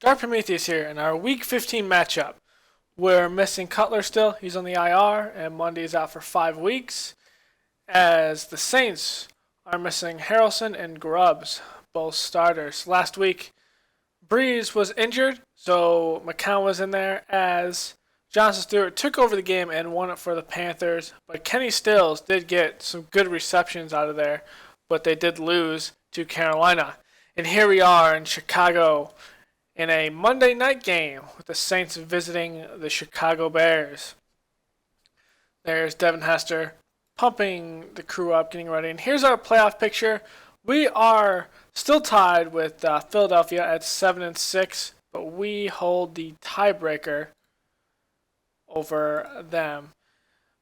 Dark Prometheus here in our Week 15 matchup. We're missing Cutler still. He's on the IR, and Mundy's out for 5 weeks. As the Saints are missing Harrelson and Grubbs, both starters. Last week, Brees was injured, so McCown was in there as Johnson Stewart took over the game and won it for the Panthers. But Kenny Stills did get some good receptions out of there, but they did lose to Carolina. And here we are in Chicago in a Monday night game with the Saints visiting the Chicago Bears. There's Devin Hester pumping the crew up, getting ready. And here's our playoff picture. We are still tied with Philadelphia at 7-6, but we hold the tiebreaker over them.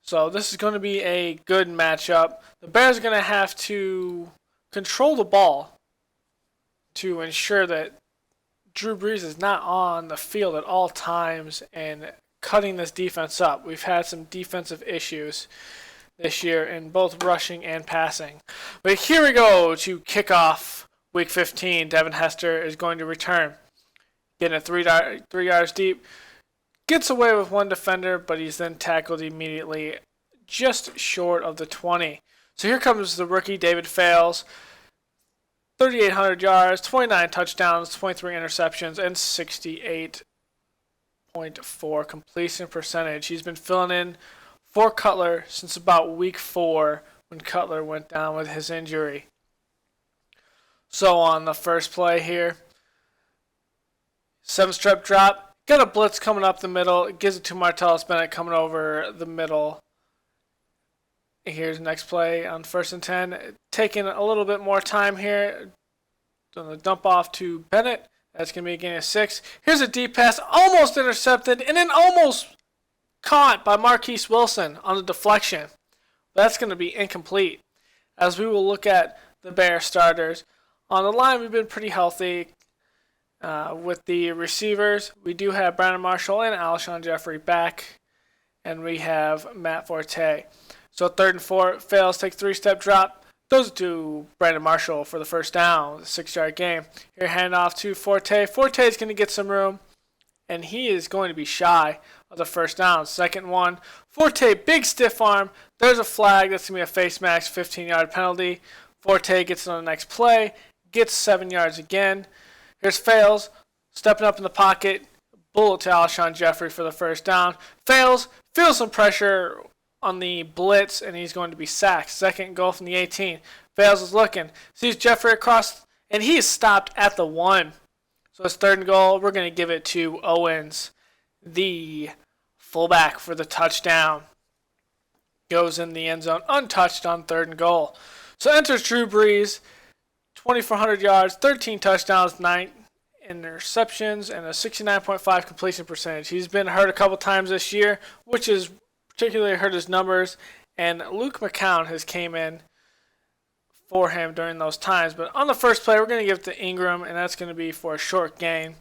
So this is going to be a good matchup. The Bears are going to have to control the ball to ensure that Drew Brees is not on the field at all times and cutting this defense up. We've had some defensive issues this year in both rushing and passing. But here we go to kick off Week 15. Devin Hester is going to return. Getting it 3 yards deep. Gets away with one defender, but he's then tackled immediately just short of the 20. So here comes the rookie, David Fales. 3,800 yards, 29 touchdowns, 23 interceptions, and 68.4 completion percentage. He's been filling in for Cutler since about week 4 when Cutler went down with his injury. So on the first play here, 7-step drop. Got a blitz coming up the middle. It gives it to Martellus Bennett coming over the middle. Here's the next play on 1st and 10. Taking a little bit more time here. Going to dump off to Bennett. That's going to be a gain of 6. Here's a deep pass. Almost intercepted and then almost caught by Marquise Wilson on the deflection. That's going to be incomplete. As we will look at the Bears starters. On the line, we've been pretty healthy. With the receivers, we do have Brandon Marshall and Alshon Jeffrey back. And we have Matt Forte. So 3rd and 4, Fales, take 3-step drop. Throws it to Brandon Marshall for the first down, 6-yard game. Here, hand off to Forte. Forte is going to get some room, and he is going to be shy of the first down. 2nd and 1. Forte, big stiff arm. There's a flag. That's going to be a face max 15-yard penalty. Forte gets it on the next play, gets 7 yards again. Here's Fales, stepping up in the pocket. Bullet to Alshon Jeffrey for the first down. Fales, feels some pressure on the blitz, and he's going to be sacked. 2nd goal from the 18. Fales is looking. Sees Jeffrey across, and he is stopped at the 1. So it's 3rd and goal. We're going to give it to Owens, the fullback, for the touchdown. Goes in the end zone untouched on 3rd and goal. So enters Drew Brees, 2,400 yards, 13 touchdowns, 9 interceptions, and a 69.5 completion percentage. He's been hurt a couple times this year, which is particularly hurt his numbers, and Luke McCown has came in for him during those times. But on the first play, we're going to give it to Ingram, and that's going to be for a short gain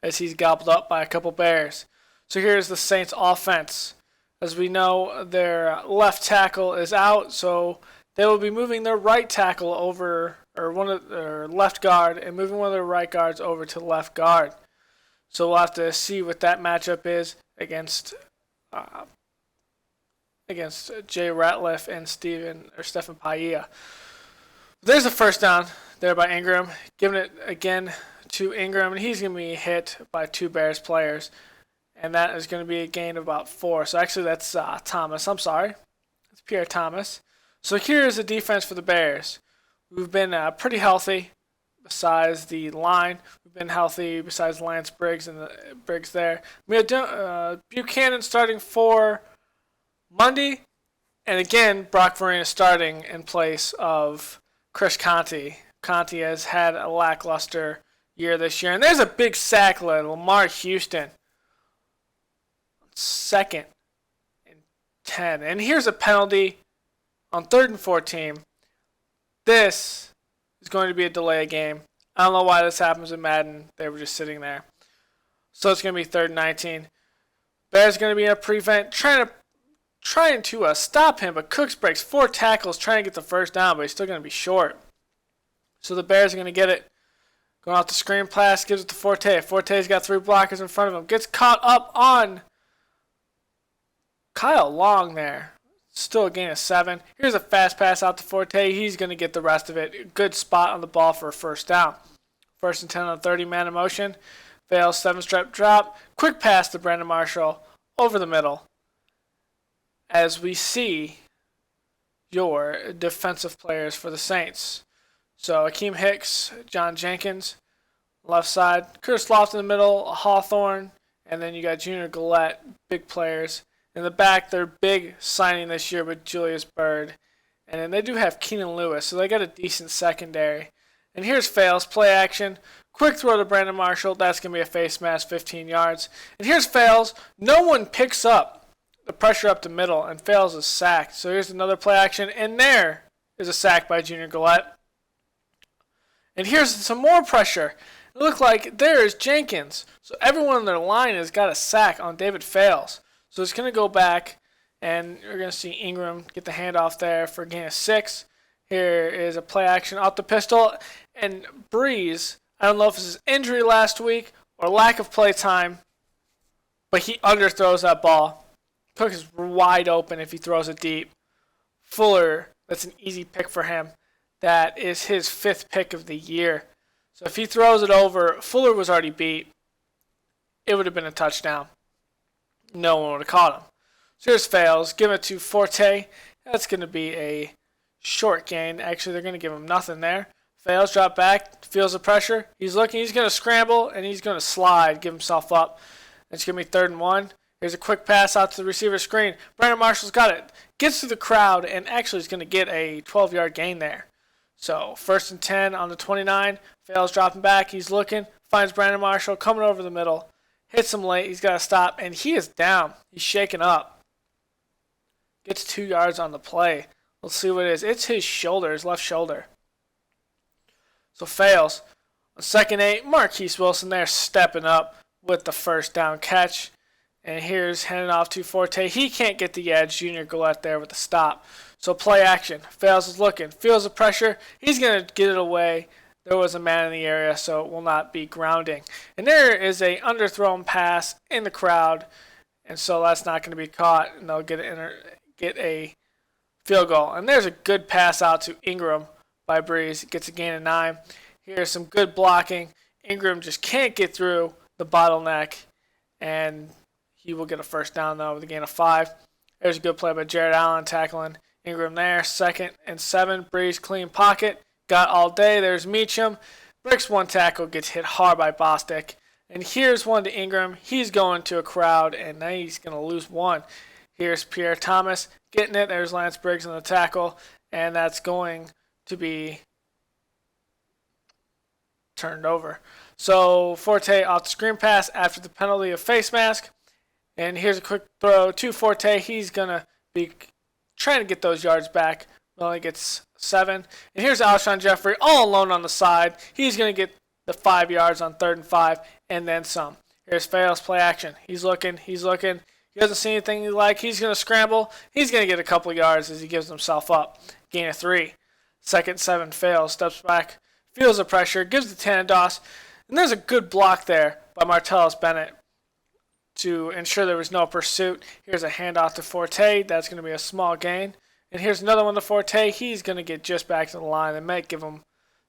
as he's gobbled up by a couple Bears. So here's the Saints offense. As we know, their left tackle is out, so they will be moving their right tackle over, or one of their left guard, and moving one of their right guards over to left guard. So we'll have to see what that matchup is against Jay Ratliff and Stephen Paella. There's a first down there by Ingram. Giving it again to Ingram, and he's going to be hit by 2 Bears players. And that is going to be a gain of about 4. So actually that's Thomas. I'm sorry. It's Pierre Thomas. So here's the defense for the Bears. We've been pretty healthy besides the line. We've been healthy besides Lance Briggs and the Briggs there. We had Buchanan starting for Monday. And again, Brock Vereen is starting in place of Chris Conte. Conte has had a lackluster year this year. And there's a big sack by Lamar Houston. 2nd and 10. And here's a penalty on 3rd and 14. This is going to be a delay of game. I don't know why this happens in Madden. They were just sitting there. So it's going to be 3rd and 19. Bears going to be in a prevent, trying to stop him, but Cooks breaks 4 tackles trying to get the first down, but he's still going to be short. So the Bears are going to get it. Going off the screen pass, gives it to Forte. Forte's got 3 blockers in front of him. Gets caught up on Kyle Long there. Still a gain of 7. Here's a fast pass out to Forte. He's going to get the rest of it. Good spot on the ball for a first down. 1st and 10 on 30, man in motion. Fails, 7-step drop. Quick pass to Brandon Marshall over the middle. As we see your defensive players for the Saints. So Akeem Hicks, John Jenkins, left side. Curtis Loft in the middle, Hawthorne, and then you got Junior Gillette, big players. In the back, they're big signing this year with Julius Byrd. And then they do have Keenan Lewis, so they got a decent secondary. And here's Fails, play action. Quick throw to Brandon Marshall. That's going to be a face mask, 15 yards. And here's Fails. No one picks up the pressure up the middle, and Fails is sacked. So here's another play action, and there is a sack by Junior Gillette. And here's some more pressure. It looked like there is Jenkins. So everyone on their line has got a sack on David Fails. So it's going to go back, and you're going to see Ingram get the handoff there for a gain of 6. Here is a play action off the pistol. And Brees, I don't know if it's his injury last week or lack of play time, but he underthrows that ball. Cook is wide open if he throws it deep. Fuller, that's an easy pick for him. That is his 5th pick of the year. So if he throws it over, Fuller was already beat. It would have been a touchdown. No one would have caught him. So here's Fails. Give it to Forte. That's going to be a short gain. Actually, they're going to give him nothing there. Fails, drop back, feels the pressure. He's looking, he's going to scramble, and he's going to slide, give himself up. It's going to be 3rd and 1. Here's a quick pass out to the receiver screen. Brandon Marshall's got it. Gets through the crowd, and actually is going to get a 12-yard gain there. So 1st and 10 on the 29. Fails dropping back. He's looking. Finds Brandon Marshall coming over the middle. Hits him late. He's got to stop, and he is down. He's shaken up. Gets 2 yards on the play. Let's see what it is. It's his shoulder, his left shoulder. So Fails. On 2nd and 8, Marquise Wilson there stepping up with the first down catch. And here's handing off to Forte. He can't get the edge. Junior Gillette there with the stop. So play action. Fails is looking. Feels the pressure. He's going to get it away. There was a man in the area, so it will not be grounding. And there is a underthrown pass in the crowd. And so that's not going to be caught. And they'll get a field goal. And there's a good pass out to Ingram by Brees. Gets a gain of 9. Here's some good blocking. Ingram just can't get through the bottleneck. And he will get a first down, though, with a gain of 5. There's a good play by Jared Allen tackling Ingram there. 2nd and 7. Brees clean pocket. Got all day. There's Meacham. Breaks one tackle. Gets hit hard by Bostic. And here's one to Ingram. He's going to a crowd, and now he's going to lose one. Here's Pierre Thomas getting it. There's Lance Briggs on the tackle. And that's going to be turned over. So Forte off the screen pass after the penalty of face mask. And here's a quick throw to Forte. He's going to be trying to get those yards back. Only gets 7. And here's Alshon Jeffrey all alone on the side. He's going to get the 5 yards on 3rd and 5 and then some. Here's Fails, play action. He's looking. He doesn't see anything he like. He's going to scramble. He's going to get a couple yards as he gives himself up. Gain of 3. 2nd, 7. Fails, steps back, feels the pressure, gives the handoff. And there's a good block there by Martellus Bennett to ensure there was no pursuit. Here's a handoff to Forte. That's going to be a small gain. And here's another one to Forte. He's going to get just back to the line. They might give him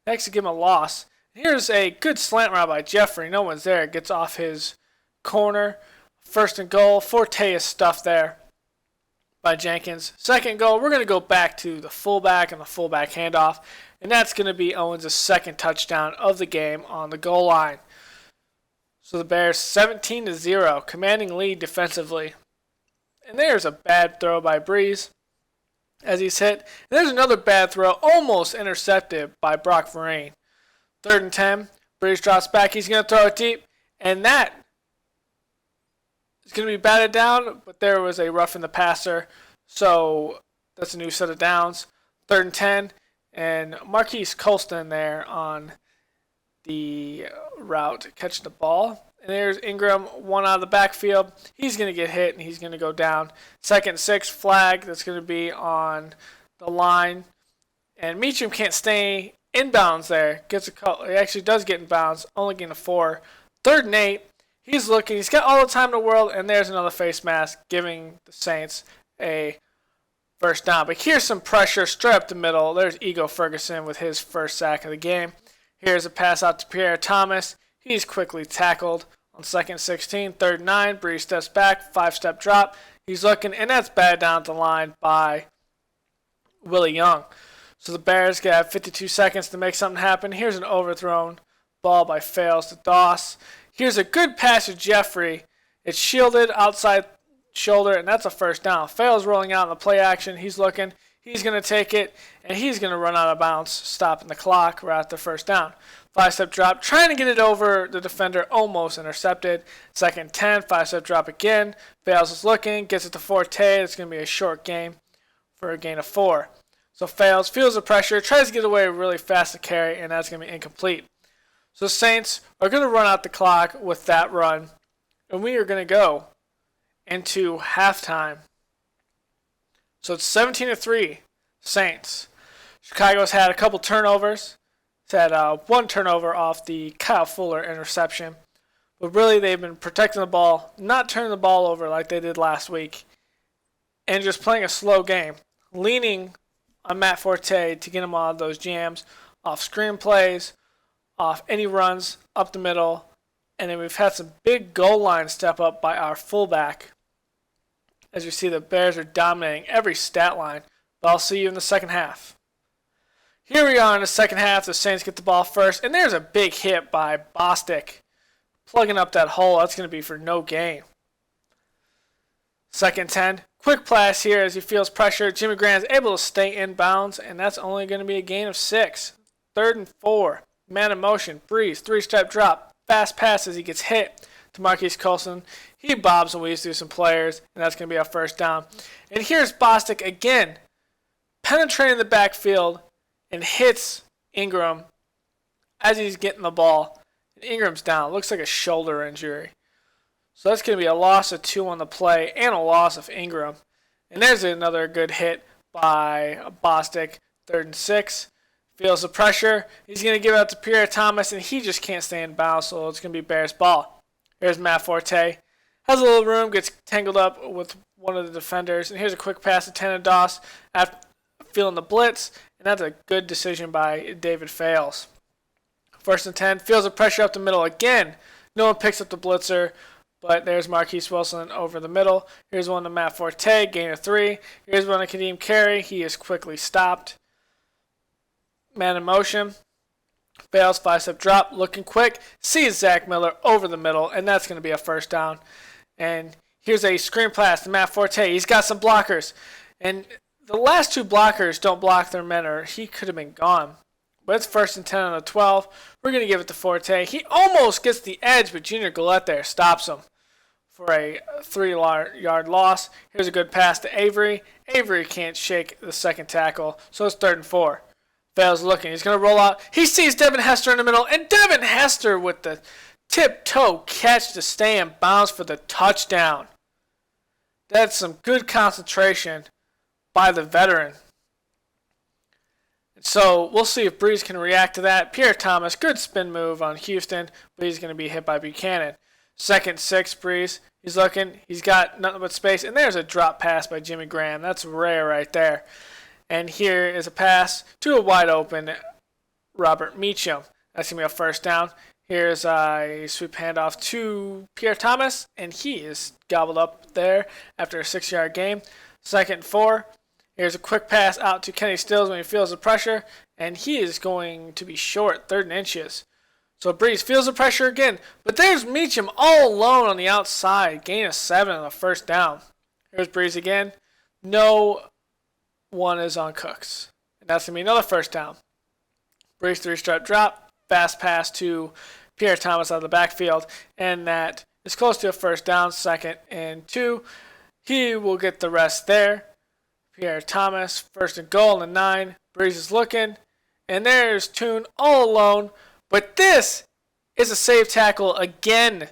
a loss. Here's a good slant route by Jeffrey. No one's there. Gets off his corner. 1st and goal. Forte is stuffed there by Jenkins. 2nd goal. We're going to go back to the fullback and the fullback handoff. And that's going to be Owens' 2nd touchdown of the game on the goal line. So the Bears 17-0, commanding lead defensively. And there's a bad throw by Brees as he's hit. And there's another bad throw, almost intercepted by Brock Vereen. 3rd and 10, Brees drops back. He's going to throw it deep. And that is going to be batted down, but there was a rough in the passer. So that's a new set of downs. 3rd and 10, and Marquise Colston there on the route catching the ball. And there's Ingram, one out of the backfield. He's going to get hit, and he's going to go down. 2nd, 6, flag. That's going to be on the line. And Meacham can't stay Inbounds there. Gets a call. He actually does get inbounds. Only getting a 4. 3rd and 8. He's looking. He's got all the time in the world. And there's another face mask giving the Saints a first down. But here's some pressure straight up the middle. There's Ego Ferguson with his first sack of the game. Here's a pass out to Pierre Thomas. He's quickly tackled on 2nd and 16. 3rd and 9. Brees steps back. 5-step drop. He's looking. And that's batted down the line by Willie Young. So the Bears got 52 seconds to make something happen. Here's an overthrown ball by Fales to Doss. Here's a good pass to Jeffrey. It's shielded outside shoulder, and that's a first down. Fales rolling out in the play action. He's looking. He's going to take it, and he's going to run out of bounds, stopping the clock right at the first down. 5-step drop, trying to get it over the defender, almost intercepted. 2nd and 10, 5-step drop again. Fales is looking, gets it to Forte. It's going to be a short game for a gain of 4. So Fales feels the pressure, tries to get away really fast to carry, and that's going to be incomplete. So Saints are going to run out the clock with that run, and we are going to go into halftime. So it's 17-3, Saints. Chicago's had a couple turnovers. It's had 1 turnover off the Kyle Fuller interception. But really, they've been protecting the ball, not turning the ball over like they did last week, and just playing a slow game, leaning on Matt Forte to get him out of those jams, off screen plays, off any runs up the middle. And then we've had some big goal line step up by our fullback. As you see, the Bears are dominating every stat line. But I'll see you in the second half. Here we are in the second half. The Saints get the ball first. And there's a big hit by Bostic. Plugging up that hole. That's going to be for no gain. 2nd and 10. Quick pass here as he feels pressure. Jimmy Graham is able to stay in bounds. And that's only going to be a gain of 6. 3rd and 4. Man in motion. Brees. 3-step drop. Fast pass as he gets hit to Marquise Colson. He bobs and weaves through some players, and that's going to be our first down. And here's Bostic again, penetrating the backfield and hits Ingram as he's getting the ball. And Ingram's down. Looks like a shoulder injury. So that's going to be a loss of 2 on the play and a loss of Ingram. And there's another good hit by Bostic. 3rd and 6. Feels the pressure. He's going to give it out to Pierre Thomas, and he just can't stay in bounds, so it's going to be Bears ball. Here's Matt Forte. Has a little room, gets tangled up with one of the defenders. And here's a quick pass to Tanner Doss after feeling the blitz, and that's a good decision by David Fales. 1st and 10, feels the pressure up the middle again. No one picks up the blitzer, but there's Marquise Wilson over the middle. Here's one to Matt Forte, gain of 3. Here's one to Kadeem Carey. He is quickly stopped. Man in motion. Fales, 5-step drop, looking quick. Sees Zach Miller over the middle, and that's going to be a first down. And here's a screen pass to Matt Forte. He's got some blockers. And the last 2 blockers don't block their men, or he could have been gone. But it's 1st and 10 on the 12. We're going to give it to Forte. He almost gets the edge, but Junior Gillette there stops him for a 3-yard loss. Here's a good pass to Avery. Avery can't shake the second tackle, so it's 3rd and 4. Fales looking. He's going to roll out. He sees Devin Hester in the middle, and Devin Hester with the tip-toe catch to stay in bounds for the touchdown. That's some good concentration by the veteran. So we'll see if Brees can react to that. Pierre Thomas, good spin move on Houston, but he's going to be hit by Buchanan. 2nd and 6, Brees. He's looking. He's got nothing but space, and there's a drop pass by Jimmy Graham. That's rare right there. And here is a pass to a wide open Robert Meacham. That's going to be a first down. Here's a sweep handoff to Pierre Thomas, and he is gobbled up there after a 6-yard gain. 2nd and 4. Here's a quick pass out to Kenny Stills when he feels the pressure, and he is going to be short, 3rd and inches. So Brees feels the pressure again, but there's Meacham all alone on the outside, gain of 7 on the first down. Here's Brees again. No one is on Cooks. And that's going to be another first down. Brees 3-step drop, fast pass to Pierre Thomas out of the backfield, and that is close to a first down, 2nd and 2. He will get the rest there. Pierre Thomas, 1st and goal on the 9. Brees is looking, and there's Toon all alone. But this is a save tackle again.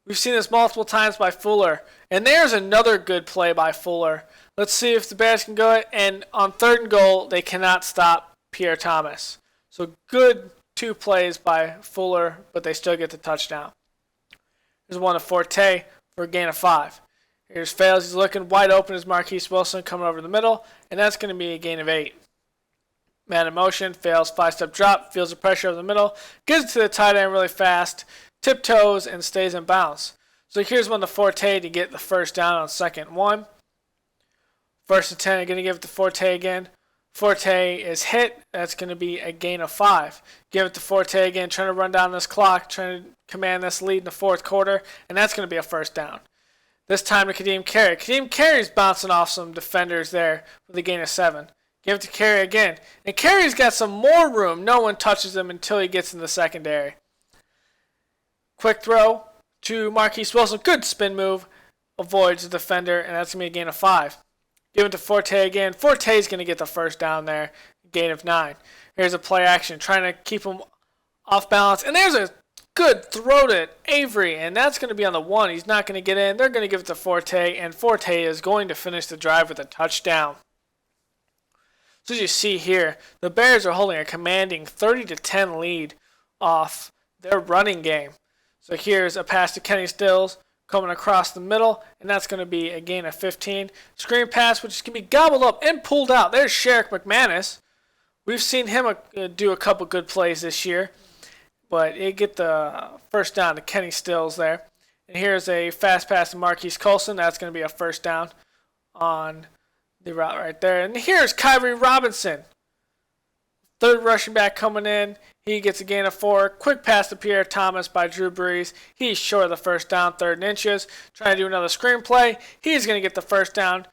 We've seen this multiple times by Fuller. And there's another good play by Fuller. Let's see if the Bears can go it. And on 3rd and goal, they cannot stop Pierre Thomas. So good 2 plays by Fuller, but they still get the touchdown. Here's one to Forte for a gain of 5. Here's fails. He's looking wide open as Marquise Wilson coming over the middle, and that's going to be a gain of 8. Man in motion, fails, 5-step drop, feels the pressure of the middle, gets it to the tight end really fast, tiptoes, and stays in bounds. So here's one to Forte to get the first down on 2nd and 1. 1st and 10, I'm going to give it to Forte again. Forte is hit. That's going to be a gain of 5. Give it to Forte again, trying to run down this clock, trying to command this lead in the 4th quarter, and that's going to be a first down. This time to Kadeem Carey. Kadeem Carey's bouncing off some defenders there with a gain of 7. Give it to Carey again. And Carey's got some more room. No one touches him until he gets in the secondary. Quick throw to Marquise Wilson. Good spin move. Avoids the defender, and that's going to be a gain of 5. Give it to Forte again. Forte's going to get the first down there. Gain of 9. Here's a play action. Trying to keep him off balance. And there's a good throw to Avery, and that's going to be on the 1. He's not going to get in. They're going to give it to Forte, and Forte is going to finish the drive with a touchdown. So as you see here, the Bears are holding a commanding 30-10 lead off their running game. So here's a pass to Kenny Stills coming across the middle, and that's going to be a gain of 15. Screen pass, which can be gobbled up and pulled out. There's Sherrick McManus. We've seen him do a couple good plays this year, but it get the first down to Kenny Stills there. And here's a fast pass to Marquise Colson. That's going to be a first down on the route right there. And here's Kyrie Robinson. 3rd rushing back coming in. He gets a gain of 4. Quick pass to Pierre Thomas by Drew Brees. He's short of the first down, 3rd and inches. Trying to do another screen play. He's going to get the first down.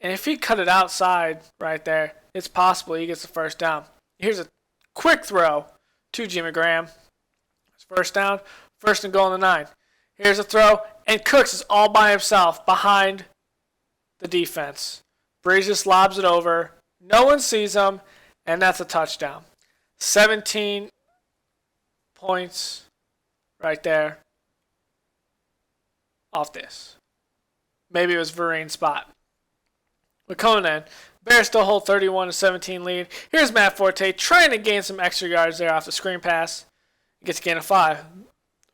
And if he cut it outside right there, it's possible he gets the first down. Here's a quick throw to Jimmy Graham. It's first down. 1st and goal on the 9. Here's a throw. And Cooks is all by himself behind the defense. Brees just lobs it over. No one sees him, and that's a touchdown. 17 points right there off this. Maybe it was Vereen's spot. But coming in, Bears still hold 31-17 lead. Here's Matt Forte trying to gain some extra yards there off the screen pass. He gets a gain of 5.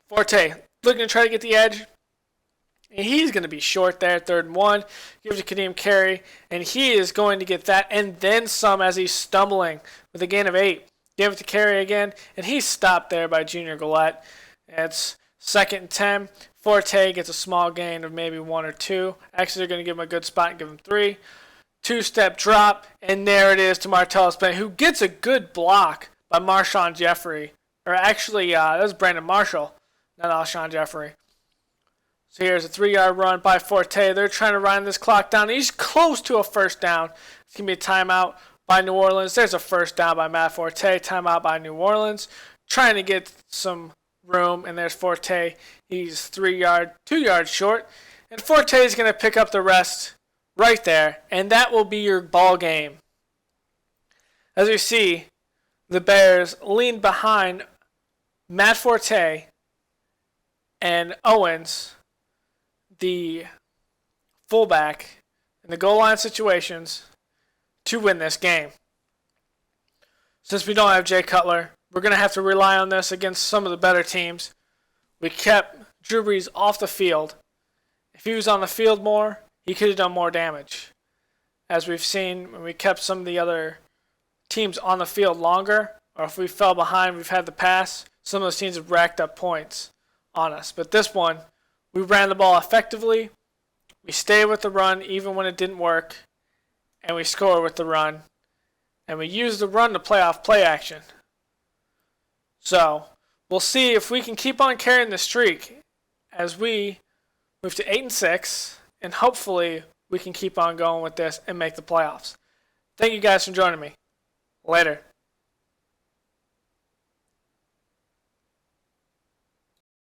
Forte looking to try to get the edge. And he's going to be short there, 3rd and 1. Give it to Kadeem Carey, and he is going to get that and then some as he's stumbling with a gain of 8. Give it to Carey again, and he's stopped there by Junior Gillette. It's 2nd and 10. Forte gets a small gain of maybe 1 or 2. Actually, they're going to give him a good spot and give him 3. 2-step drop, and there it is to Martellus Bennett, who gets a good block by Marshawn Jeffrey. Or actually, that was Brandon Marshall, not Alshon Jeffrey. So here's a 3-yard run by Forte. They're trying to run this clock down. He's close to a first down. It's going to be a timeout by New Orleans. There's a first down by Matt Forte. Timeout by New Orleans. Trying to get some room, and there's Forte. He's 2 yards short. And Forte is going to pick up the rest right there, and that will be your ball game. As you see, the Bears lean behind Matt Forte and Owens, the fullback, in the goal line situations to win this game. Since we don't have Jay Cutler, we're going to have to rely on this against some of the better teams. We kept Drew Brees off the field. If he was on the field more, he could have done more damage. As we've seen, when we kept some of the other teams on the field longer, or if we fell behind, we've had the pass, some of those teams have racked up points on us. But this one, we ran the ball effectively. We stayed with the run even when it didn't work. And we scored with the run. And we used the run to play off play action. So, we'll see if we can keep on carrying the streak as we move to 8-6. And hopefully we can keep on going with this and make the playoffs. Thank you guys for joining me. Later.